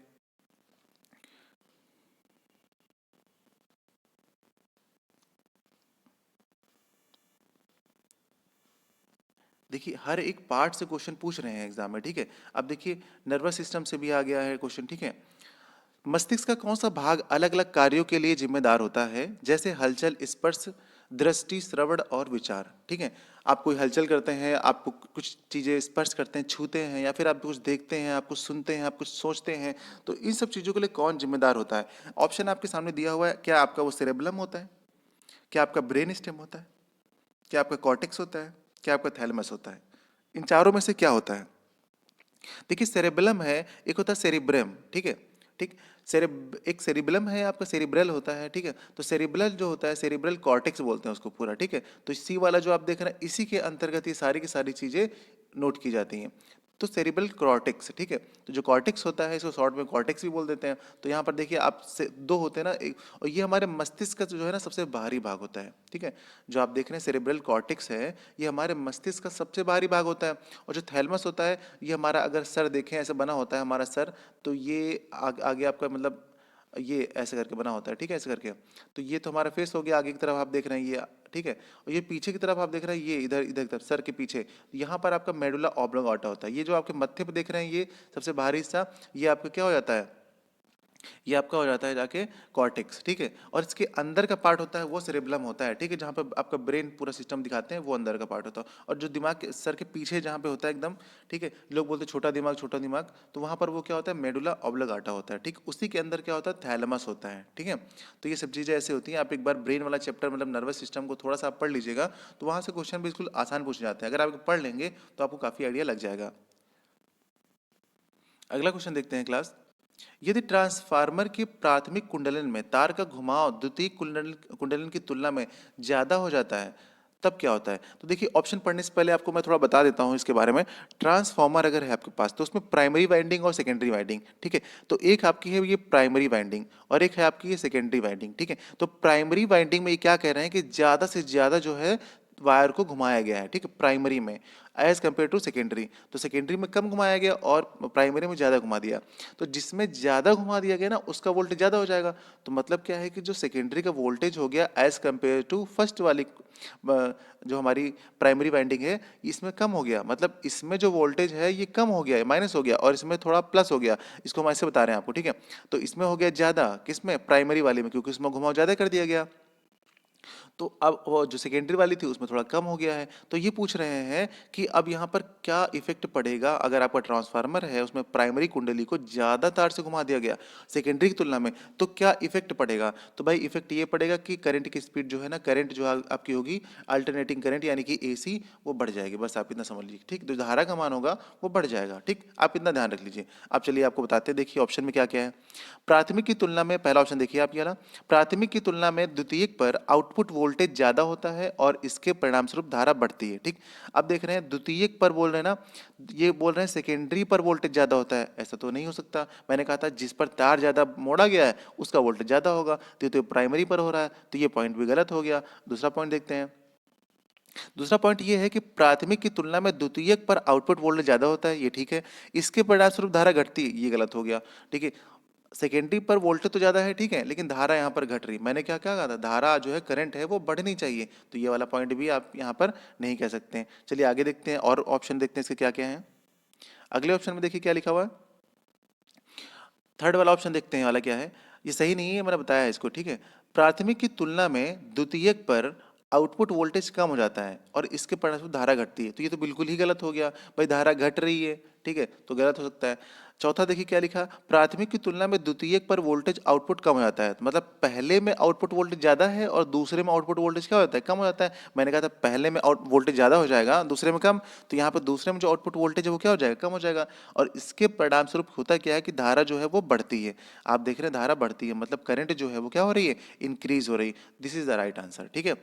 देखिए हर एक पार्ट से क्वेश्चन पूछ रहे हैं एग्जाम में, ठीक है। अब देखिए नर्वस सिस्टम से भी आ गया है क्वेश्चन, ठीक है। मस्तिष्क का कौन सा भाग अलग अलग कार्यों के लिए जिम्मेदार होता है, जैसे हलचल, स्पर्श, दृष्टि, श्रवण और विचार, ठीक है। आप कोई हलचल करते हैं, आप कुछ चीजें स्पर्श करते हैं, छूते हैं, या फिर आप कुछ देखते हैं, आप कुछ सुनते हैं, आप कुछ सोचते हैं, तो इन सब चीजों के लिए कौन जिम्मेदार होता है। ऑप्शन आपके सामने दिया हुआ है, क्या आपका वो सेरेबलम होता है, क्या आपका ब्रेन स्टेम होता है, क्या आपका कॉर्टेक्स होता है, क्या आपका थैलेमस होता है। इन चारों में से क्या होता है। देखिए सेरेबेलम है, एक होता है सेरिब्रम, ठीक है, ठीक। एक सेरिबेलम है आपका, सेरिब्रल होता है, ठीक है। तो सेरिब्रल जो होता है, सेरिब्रल कॉर्टेक्स बोलते हैं उसको पूरा, ठीक है। तो सी वाला जो आप देख रहे हैं इसी के अंतर्गत ये सारी की सारी चीजें नोट की जाती हैं। तो सेरिब्रल कॉर्टेक्स, ठीक है। तो जो कॉर्टेक्स होता है इसको शॉर्ट में कॉर्टेक्स भी बोल देते हैं। तो यहाँ पर देखिए आप से दो होते हैं ना, एक, और ये हमारे मस्तिष्क का जो है ना सबसे बाहरी भाग होता है, ठीक है। जो आप देख रहे हैं सेरिब्रल कॉर्टेक्स है, ये हमारे मस्तिष्क का सबसे बाहरी भाग होता है। और जो थैलमस होता है, ये हमारा अगर सर देखें ऐसे बना होता है हमारा सर, तो ये आगे आपका मतलब ये ऐसे करके बना होता है, ठीक है, ऐसे करके। तो ये तो हमारा फेस हो गया, आगे की तरफ आप देख रहे हैं ये, ठीक है। और ये पीछे की तरफ आप देख रहे हैं, ये इधर इधर की तरफ सर के पीछे, यहाँ पर आपका मेडुला ऑब्लोंगाटा होता है। ये जो आपके मत्थे पे देख रहे हैं ये सबसे बाहरी हिस्सा, ये आपका क्या हो जाता है, ये आपका हो जाता है जाके कॉर्टेक्स, ठीक है। और इसके अंदर का पार्ट होता है वो सेरेब्रम होता है, ठीक है, जहाँ पे आपका ब्रेन पूरा सिस्टम दिखाते हैं वो अंदर का पार्ट होता है। और जो दिमाग सर के पीछे जहाँ पे होता है एकदम, ठीक है, लोग बोलते हैं छोटा दिमाग छोटा दिमाग, तो वहाँ पर वो क्या होता है, मेडुला ऑब्लोंगाटा होता है, ठीक। उसी के अंदर क्या होता है, थैलेमस होता है, ठीक है। तो ये सब चीज़ें ऐसे होती हैं। आप एक बार ब्रेन वाला चैप्टर मतलब नर्वस सिस्टम को थोड़ा सा आप पढ़ लीजिएगा, तो वहाँ से क्वेश्चन बिल्कुल आसान पूछे जाते हैं। अगर आप पढ़ लेंगे तो आपको काफ़ी आइडिया लग जाएगा। अगला क्वेश्चन देखते हैं क्लास। यदि ट्रांसफार्मर की प्राथमिक कुंडलन में तार का घुमाव द्वितीयक कुंडलन कुंडलन की तुलना में ज्यादा हो जाता है, तब क्या होता है? तो देखिए ऑप्शन पढ़ने से पहले आपको मैं थोड़ा बता देता हूं इसके बारे में। ट्रांसफार्मर अगर है आपके पास तो उसमें प्राइमरी वाइंडिंग और सेकेंडरी वाइंडिंग, ठीक है। तो एक आपकी है ये प्राइमरी वाइंडिंग और एक है आपकी ये सेकेंडरी वाइंडिंग, ठीक है। तो प्राइमरी वाइंडिंग में ये क्या कह रहे हैं कि ज्यादा से ज्यादा जो है वायर को घुमाया गया है, ठीक है, प्राइमरी में एज कम्पेयर टू सेकेंडरी। तो सेकेंडरी में कम घुमाया गया और प्राइमरी में ज़्यादा घुमा दिया। तो जिसमें ज़्यादा घुमा दिया गया ना उसका वोल्टेज ज़्यादा हो जाएगा। तो मतलब क्या है कि जो सेकेंडरी का वोल्टेज हो गया एज कम्पेयर टू फर्स्ट वाली जो हमारी प्राइमरी वाइंडिंग है, इसमें कम हो गया। मतलब इसमें जो वोल्टेज है ये कम हो गया है, माइनस हो गया, और इसमें थोड़ा प्लस हो गया। इसको हम ऐसे बता रहे हैं आपको, ठीक है। तो इसमें हो गया ज़्यादा, किसमें, प्राइमरी वाले में, क्योंकि इसमें घुमाव ज़्यादा कर दिया गया। तो अब वो जो सेकेंडरी वाली थी उसमें थोड़ा कम हो गया है। तो ये पूछ रहे हैं कि अब यहाँ पर क्या इफेक्ट पड़ेगा अगर आपका ट्रांसफार्मर है उसमें प्राइमरी कुंडली को ज़्यादा तार से घुमा दिया गया सेकेंडरी की तुलना में, तो क्या इफेक्ट पड़ेगा? तो भाई इफेक्ट ये पड़ेगा कि करंट की स्पीड जो है ना, करंट जो आपकी होगी अल्टरनेटिंग करंट यानी कि एसी, वो बढ़ जाएगी। बस आप इतना समझ लीजिए, ठीक। जो धारा का मान होगा वो बढ़ जाएगा, ठीक। आप इतना ध्यान रख लीजिए। अब चलिए आपको बताते हैं, देखिए ऑप्शन में क्या क्या है। प्राथमिक की तुलना में, पहला ऑप्शन देखिए आप, ये वाला, प्राथमिक की तुलना में द्वितीयक पर आउटपुट वोल्टेज ज्यादा होता है और इसके परिणामस्वरूप धारा बढ़ती है, ठीक। अब देख रहे हैं द्वितीयक पर बोल रहे हैं ना, ये बोल रहे हैं सेकेंडरी पर वोल्टेज ज्यादा होता है, ऐसा तो नहीं हो सकता। मैंने कहा था जिस पर तार ज्यादा मोड़ा गया है उसका वोल्टेज ज्यादा होगा, तो ये तो प्राइमरी पर हो रहा है, तो ये पॉइंट भी गलत हो गया। दूसरा पॉइंट देखते हैं। दूसरा पॉइंट ये है कि प्राथमिक की तुलना में द्वितीयक पर आउटपुट वोल्टेज ज्यादा होता है, ये ठीक है। इसके परिणामस्वरूप धारा घटती है, ये गलत हो गया, ठीक है। सेकेंडरी पर वोल्टेज तो ज्यादा है, ठीक है, लेकिन धारा यहाँ पर घट रही। मैंने क्या क्या कहा था, धारा जो है करंट है वो बढ़नी चाहिए, तो ये वाला पॉइंट भी आप यहाँ पर नहीं कह सकते हैं। चलिए आगे देखते हैं और ऑप्शन देखते हैं इसके क्या क्या है। अगले ऑप्शन में देखिए क्या लिखा हुआ है, थर्ड वाला ऑप्शन देखते हैं, वाला क्या है। ये सही नहीं है, मैंने बताया है इसको, ठीक है। प्राथमिक की तुलना में द्वितीयक पर आउटपुट वोल्टेज कम हो जाता है और इसके परिणामस्वरूप धारा घटती है, तो ये तो बिल्कुल ही गलत हो गया। भाई धारा घट रही है, ठीक है, तो गलत हो सकता है। चौथा देखिए क्या लिखा, प्राथमिक की तुलना में द्वितीयक पर वोल्टेज आउटपुट कम हो जाता है, तो मतलब पहले में आउटपुट वोल्टेज ज्यादा है और दूसरे में आउटपुट वोल्टेज क्या होता है, कम हो जाता है। मैंने कहा था पहले में आउट वोल्टेज ज्यादा हो जाएगा, दूसरे में कम, तो यहाँ पर दूसरे में जो आउटपुट वोल्टेज है वो क्या हो जाएगा, कम हो जाएगा। और इसके परिणाम स्वरूप होता क्या है कि धारा जो है वो बढ़ती है। आप देख रहे हैं धारा बढ़ती है, मतलब करंट जो है वो क्या हो रही है, इंक्रीज हो रही। This is the right answer, ठीक है।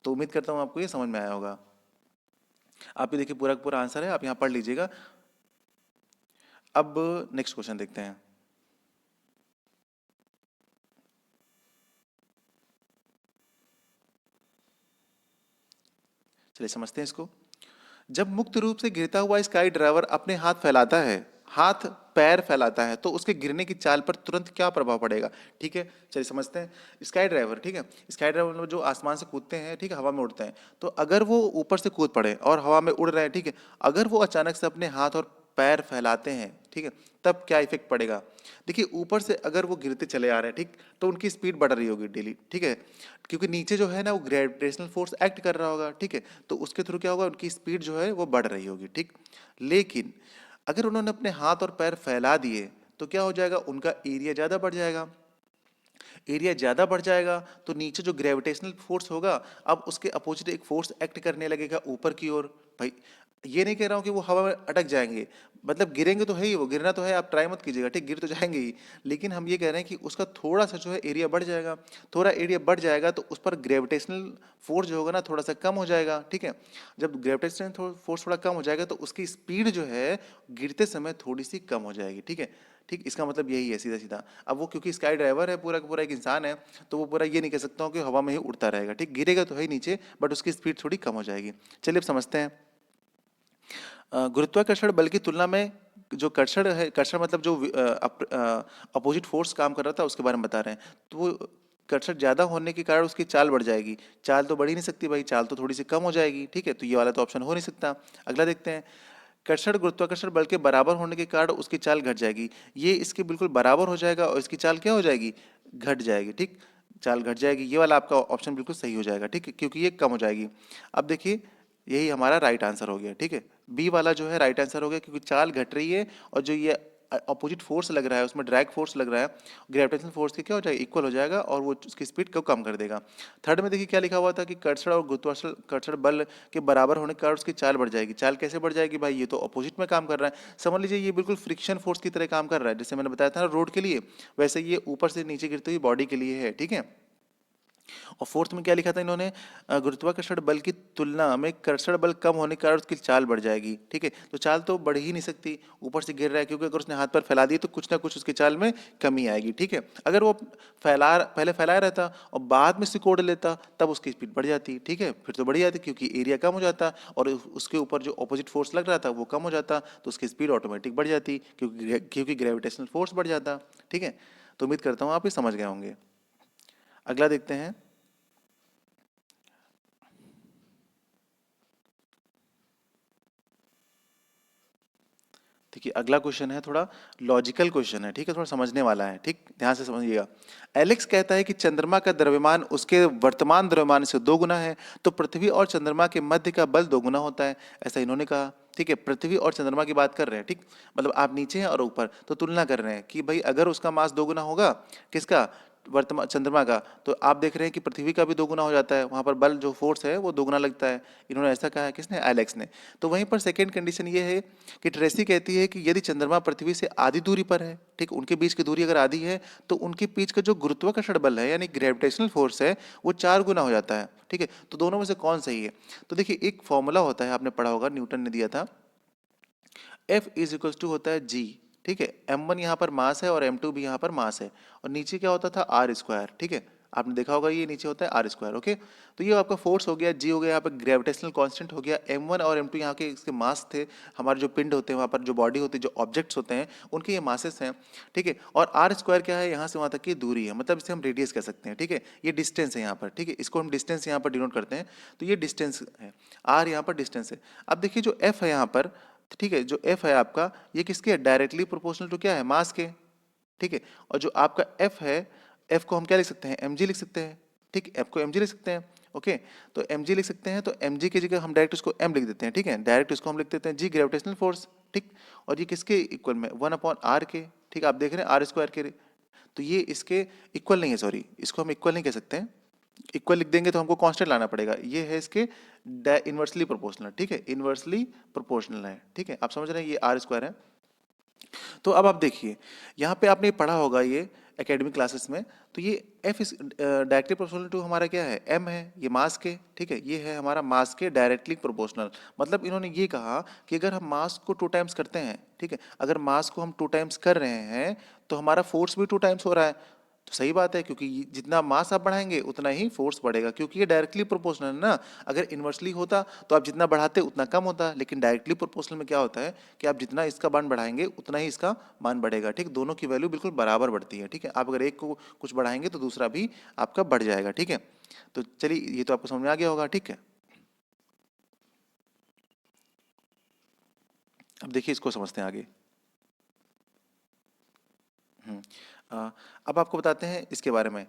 तो उम्मीद करता हूँ आपको ये समझ में आया होगा। आप ये देखिए पूरा का पूरा आंसर है, आप यहाँ पढ़ लीजिएगा। अब नेक्स्ट क्वेश्चन देखते हैं। चलिए समझते हैं इसको। जब मुक्त रूप से गिरता हुआ स्काई ड्राइवर अपने हाथ फैलाता है, हाथ पैर फैलाता है, तो उसके गिरने की चाल पर तुरंत क्या प्रभाव पड़ेगा? ठीक है, चलिए समझते हैं। स्काई ड्राइवर, ठीक है, स्काई ड्राइवर मतलब जो आसमान से कूदते हैं, ठीक है, हवा में उड़ते हैं। तो अगर वो ऊपर से कूद पड़े और हवा में उड़ रहे हैं, ठीक है, अगर वो अचानक से अपने हाथ और पैर फैलाते हैं, ठीक है, तब क्या इफेक्ट पड़ेगा? देखिए ऊपर से अगर वो गिरते चले आ रहे हैं, ठीक, तो उनकी स्पीड बढ़ रही होगी डेली, ठीक है, क्योंकि नीचे जो है ना वो ग्रेविटेशनल फोर्स एक्ट कर रहा होगा, ठीक है, तो उसके थ्रू क्या होगा, उनकी स्पीड जो है वो बढ़ रही होगी, ठीक। लेकिन अगर उन्होंने अपने हाथ और पैर फैला दिए तो क्या हो जाएगा, उनका एरिया ज़्यादा बढ़ जाएगा। एरिया ज़्यादा बढ़ जाएगा तो नीचे जो ग्रेविटेशनल फोर्स होगा, अब उसके अपोजिट एक फोर्स एक्ट करने लगेगा ऊपर की ओर। भाई ये नहीं कह रहा हूँ कि वो हवा में अटक जाएंगे, मतलब गिरेंगे तो है ही, वो गिरना तो है, आप ट्राई मत कीजिएगा, ठीक, गिर तो जाएंगे ही। लेकिन हम ये कह रहे हैं कि उसका थोड़ा सा जो है एरिया बढ़ जाएगा। थोड़ा एरिया बढ़ जाएगा तो उस पर ग्रेविटेशनल फोर्स जो होगा ना थोड़ा सा कम हो जाएगा, ठीक है। जब ग्रेविटेशनल फोर्स थोड़ा कम हो जाएगा तो उसकी स्पीड जो है गिरते समय थोड़ी सी कम हो जाएगी, ठीक है। ठीक, इसका मतलब यही है सीधा सीधा। अब वो क्योंकि स्काई ड्राइवर है, पूरा का पूरा एक इंसान है, तो वो पूरा ये नहीं कह सकता हूँ कि हवा में ही उड़ता रहेगा, ठीक, गिरेगा तो है ही नीचे, बट उसकी स्पीड थोड़ी कम हो जाएगी। चलिए अब समझते हैं। गुरुत्वाकर्षण बल की तुलना में जो कर्षण है, कर्षण मतलब जो अपोजिट फोर्स काम कर रहा था उसके बारे में बता रहे हैं, तो वो कर्षण ज्यादा होने के कारण उसकी चाल बढ़ जाएगी। चाल तो बढ़ ही नहीं सकती भाई, चाल तो थोड़ी सी कम हो जाएगी, ठीक है, तो ये वाला तो ऑप्शन हो नहीं सकता। अगला देखते हैं। कर्षण गुरुत्वाकर्षण बल के बराबर होने के कारण उसकी चाल घट जाएगी। ये इसके बिल्कुल बराबर हो जाएगा और इसकी चाल क्या हो जाएगी, घट जाएगी, ठीक, चाल घट जाएगी। ये वाला आपका ऑप्शन बिल्कुल सही हो जाएगा, ठीक है, क्योंकि ये कम हो जाएगी। अब देखिए, यही हमारा राइट आंसर हो गया, ठीक है। बी वाला जो है राइट आंसर हो गया, क्योंकि चाल घट रही है और जो ये अपोजिट फोर्स लग रहा है उसमें ड्रैग फोर्स लग रहा है, ग्रेविटेशनल फोर्स के क्या हो जाएगा, इक्वल हो जाएगा और वो उसकी स्पीड को कम कर देगा। थर्ड में देखिए क्या लिखा हुआ था कि कर्षण और गुरुत्वाकर्षण कर्षण बल के बराबर होने के कारण उसकी चाल बढ़ जाएगी। चाल कैसे बढ़ जाएगी भाई, ये तो अपोजिट में काम कर रहा है, समझ लीजिए ये बिल्कुल फ्रिक्शन फोर्स की तरह काम कर रहा है, जैसे मैंने बताया था ना रोड के लिए, वैसे ये ऊपर से नीचे गिरती हुई बॉडी के लिए है, ठीक है। और फोर्थ में क्या लिखा था इन्होंने, गुरुत्वाकर्षण बल की तुलना में कर्षण बल कम होने के कारण उसकी चाल बढ़ जाएगी, ठीक है। तो चाल तो बढ़ ही नहीं सकती, ऊपर से गिर रहा है, क्योंकि अगर उसने हाथ पर फैला दिए तो कुछ ना कुछ उसकी चाल में कमी आएगी, ठीक है। अगर वो पहले फैलाया रहता और बाद में सिकोड़ लेता तब उसकी स्पीड बढ़ जाती, ठीक है, फिर तो बढ़ जाती क्योंकि एरिया कम हो जाता और उसके ऊपर जो ऑपोजिट फोर्स लग रहा था वो कम हो जाता, तो उसकी स्पीड ऑटोमेटिक बढ़ जाती, क्योंकि ग्रेविटेशनल फोर्स बढ़ जाता, ठीक है। तो उम्मीद करता हूँ आप ये समझ गए होंगे। अगला देखते हैं। देखिए अगला क्वेश्चन है, थोड़ा लॉजिकल क्वेश्चन है, ठीक है, थोड़ा समझने वाला है, ठीक, ध्यान से समझिएगा। एलेक्स कहता है कि चंद्रमा का द्रव्यमान उसके वर्तमान द्रव्यमान से 2 गुना है, तो पृथ्वी और चंद्रमा के मध्य का बल 2 गुना होता है, ऐसा इन्होंने कहा, ठीक है। पृथ्वी और चंद्रमा की बात कर रहे हैं, ठीक, मतलब आप नीचे हैं और ऊपर, तो तुलना कर रहे हैं कि भाई अगर उसका मास 2 गुना होगा, किसका, वर्तमान चंद्रमा का, तो आप देख रहे हैं कि पृथ्वी का भी 2 गुना हो जाता है, वहां पर बल जो फोर्स है वो 2 गुना लगता है। इन्होंने ऐसा कहा है, किसने, एलेक्स ने। तो वहीं पर सेकेंड कंडीशन ये है कि ट्रेसी कहती है कि यदि चंद्रमा पृथ्वी से आधी दूरी पर है, ठीक, उनके बीच की दूरी अगर आधी है, तो उनके बीच का जो गुरुत्वाकर्षण बल है यानी ग्रेविटेशनल फोर्स है वो 4 गुना हो जाता है, ठीक है। तो दोनों में से कौन सही है, तो देखिए एक फॉर्मूला होता है, आपने पढ़ा होगा, न्यूटन ने दिया था, एफ इज इक्वल टू होता है जी, ठीक है। M1 यहाँ पर मास है और M2 भी यहाँ पर मास है, और नीचे क्या होता था, आर स्क्वायर, ठीक है, आपने देखा होगा ये नीचे होता है आर स्क्वायर, ओके। तो ये आपका फोर्स हो गया, जी हो गया, यहाँ पर ग्रेविटेशनल कांस्टेंट हो गया, M1 और M2 यहाँ के इसके मास थे, हमारे जो पिंड होते हैं वहाँ पर जो बॉडी होती है, जो ऑब्जेक्ट्स होते हैं उनके ये मासेस हैं, ठीक है। और आर स्क्वायर क्या है, यहाँ से वहाँ तक की दूरी है, मतलब इसे हम रेडियस कह सकते हैं, ठीक है। ये डिस्टेंस है यहाँ पर, ठीक है, इसको हम डिस्टेंस यहाँ पर डिनोट करते हैं, तो ये डिस्टेंस है, आर यहाँ पर डिस्टेंस है। अब देखिए जो एफ है यहाँ पर, ठीक है, जो एफ है आपका, ये किसके है, डायरेक्टली प्रोपोर्शनल टू क्या है, मास के, ठीक है। और जो आपका एफ है, एफ को हम क्या लिख सकते हैं, एम जी लिख सकते हैं, ठीक, एफ को एम जी लिख सकते हैं, ओके। तो एम जी लिख सकते हैं, तो एम जी की जगह हम डायरेक्ट उसको एम लिख देते हैं, ठीक है, डायरेक्ट उसको हम लिख देते हैं जी, ग्रेविटेशनल फोर्स, ठीक। और ये किसके इक्वल में, 1/r के, ठीक, आप देख रहे हैं आर स्क्वायर के, तो ये इसके इक्वल नहीं है, सॉरी, इसको हम इक्वल नहीं कह सकते हैं, इक्वल लिख देंगे तो हमको कांस्टेंट लाना पड़ेगा, ये है इसके इनवर्सली प्रोपोर्शनल, ठीक है, इनवर्सली प्रोपोर्शनल है, ठीक है, आप समझ रहे हैं, ये आर स्क्वायर है। तो अब आप देखिए, यहाँ पे आपने पढ़ा होगा ये एकेडमिक क्लासेस में, तो ये F is directly proportional to हमारा क्या है, एम है, ये मास के, ठीक है, ये है हमारा मास के डायरेक्टली प्रोपोर्शनल। मतलब इन्होंने ये कहा कि अगर हम मास को 2 टाइम्स करते हैं, ठीक है, अगर मास को हम 2 टाइम्स कर रहे हैं तो हमारा फोर्स भी 2 टाइम्स हो रहा है, तो सही बात है, क्योंकि जितना मास आप बढ़ाएंगे उतना ही फोर्स बढ़ेगा, क्योंकि ये डायरेक्टली प्रोपोर्शनल है ना। अगर इन्वर्सली होता तो आप जितना बढ़ाते उतना कम होता, लेकिन डायरेक्टली प्रोपोर्शनल में क्या होता है कि आप जितना इसका मान बढ़ाएंगे उतना ही इसका मान बढ़ेगा, ठीक, दोनों की वैल्यू बिल्कुल बराबर बढ़ती है, ठीक है। आप अगर एक को कुछ बढ़ाएंगे तो दूसरा भी आपका बढ़ जाएगा, ठीक है। तो चलिए ये तो आपको समझ में आ गया होगा, ठीक है। अब देखिए इसको समझते हैं आगे। हम्म, अब आपको बताते हैं इसके बारे में,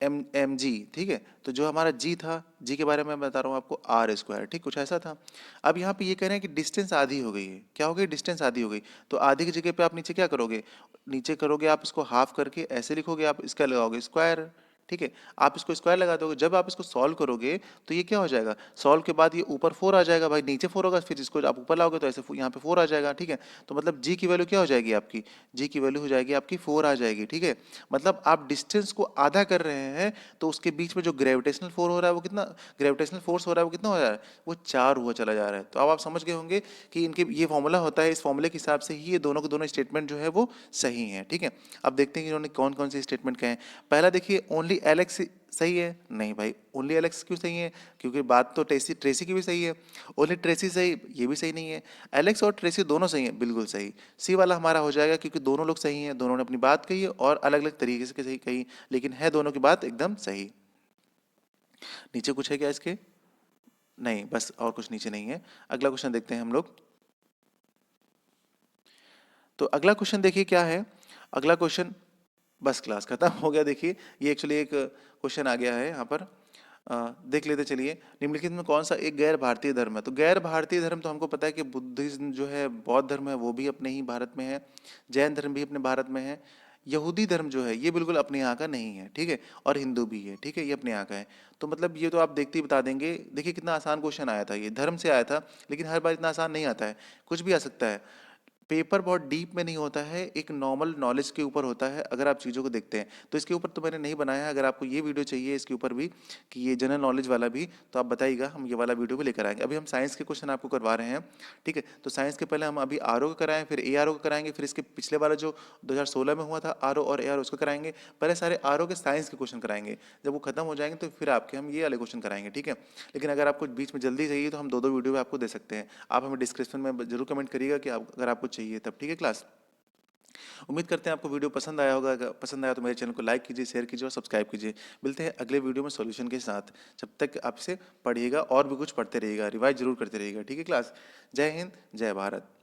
एम जी, ठीक है। तो जो हमारा जी था, जी के बारे में मैं बता रहा हूँ आपको, आर स्क्वायर, ठीक, कुछ ऐसा था। अब यहाँ पे ये कह रहे हैं कि डिस्टेंस आधी हो गई है। क्या हो गई? डिस्टेंस आधी हो गई। तो आधी की जगह पे आप नीचे क्या करोगे? नीचे करोगे आप इसको हाफ करके ऐसे लिखोगे, आप इसका लगाओगे स्क्वायर, ठीक है। आप इसको स्क्वायर लगा दोगे। जब आप इसको सॉल्व करोगे तो ये क्या हो जाएगा? सॉल्व के बाद ये ऊपर 4 आ जाएगा भाई, नीचे 4 होगा, फिर इसको आप ऊपर लाओगे तो ऐसे यहाँ पे 4 आ जाएगा, ठीक है। तो मतलब जी की वैल्यू क्या हो जाएगी आपकी? जी की वैल्यू हो जाएगी आपकी 4 आ जाएगी, ठीक है। मतलब आप डिस्टेंस को आधा कर रहे हैं, तो उसके बीच में जो ग्रेविटेशनल फोर्स हो रहा है वो कितना, ग्रेविटेशनल फोर्स हो रहा है वो कितना हो रहा है? वो 4 हुआ चला जा रहा है। तो अब आप समझ गए होंगे कि इनके ये फॉर्मूला होता है, इस फॉर्मूले के हिसाब से ही ये दोनों के दोनों स्टेटमेंट जो है वो सही है, ठीक है। अब देखते हैं कि इन्होंने कौन कौन से स्टेटमेंट कहे हैं। पहला देखिए, ओनली एलेक्स सही है। नहीं भाई, ओनली एलेक्स क्यों सही है? क्योंकि बात तो ट्रेसी ट्रेसी की भी सही है। ओनली ट्रेसी सही, ये भी सही नहीं है। एलेक्स और ट्रेसी दोनों सही हैं, बिल्कुल सही। सी वाला हमारा हो जाएगा, क्योंकि दोनों लोग सही हैं, दोनों ने अपनी बात कही है और अलग अलग तरीके से सही कही, लेकिन है दोनों की बात एकदम सही। नीचे कुछ है क्या इसके? नहीं, बस और कुछ नीचे नहीं है। अगला क्वेश्चन देखते हैं हम लोग। तो अगला क्वेश्चन देखिए क्या है। अगला क्वेश्चन, बस क्लास खत्म हो गया। देखिए ये एक्चुअली एक क्वेश्चन आ गया है यहाँ पर। देख लेते चलिए। निम्नलिखित में कौन सा एक गैर भारतीय धर्म है? तो गैर भारतीय धर्म तो हमको पता है कि बुद्धिज्म जो है, बौद्ध धर्म है, वो भी अपने ही भारत में है। जैन धर्म भी अपने भारत में है। यहूदी धर्म जो है ये बिल्कुल अपने यहाँ का नहीं है, ठीक है। और हिंदू भी है, ठीक है, ये अपने यहाँ का है। तो मतलब ये तो आप देखते ही बता देंगे। देखिए कितना आसान क्वेश्चन आया था, ये धर्म से आया था, लेकिन हर बार इतना आसान नहीं आता है, कुछ भी आ सकता है। पेपर बहुत डीप में नहीं होता है, एक नॉर्मल नॉलेज के ऊपर होता है, अगर आप चीज़ों को देखते हैं तो। इसके ऊपर तो मैंने नहीं बनाया है। अगर आपको ये वीडियो चाहिए इसके ऊपर भी, कि ये जनरल नॉलेज वाला भी, तो आप बताइएगा, हम ये वाला वीडियो भी लेकर आएंगे। अभी हम साइंस के क्वेश्चन आपको करवा रहे हैं, ठीक है। तो साइंस के पहले हम अभी आर का कराएं, फिर ए का कराएंगे, फिर इसके पिछले वाला जो 2016 में हुआ था आर और ए उसको कराएंगे। पहले सारे आर के साइंस के क्वेश्चन कराएंगे। जब वो खत्म हो जाएंगे तो फिर आपके हम ये वाले क्वेश्चन कराएंगे, ठीक है। लेकिन अगर आपको बीच में जल्दी चाहिए तो हम दो दो वीडियो भी आपको दे सकते हैं। आप हमें डिस्क्रिप्शन में जरूर कमेंट करिएगा कि अगर आपको चाहिए तब, ठीक है क्लास। उम्मीद करते हैं आपको वीडियो पसंद आया होगा। अगर पसंद आया तो मेरे चैनल को लाइक कीजिए, शेयर कीजिए और सब्सक्राइब कीजिए। मिलते हैं अगले वीडियो में सॉल्यूशन के साथ। जब तक आपसे पढ़िएगा और भी कुछ पढ़ते रहिएगा, रिवाइज जरूर करते रहिएगा, ठीक है क्लास। जय हिंद, जय भारत।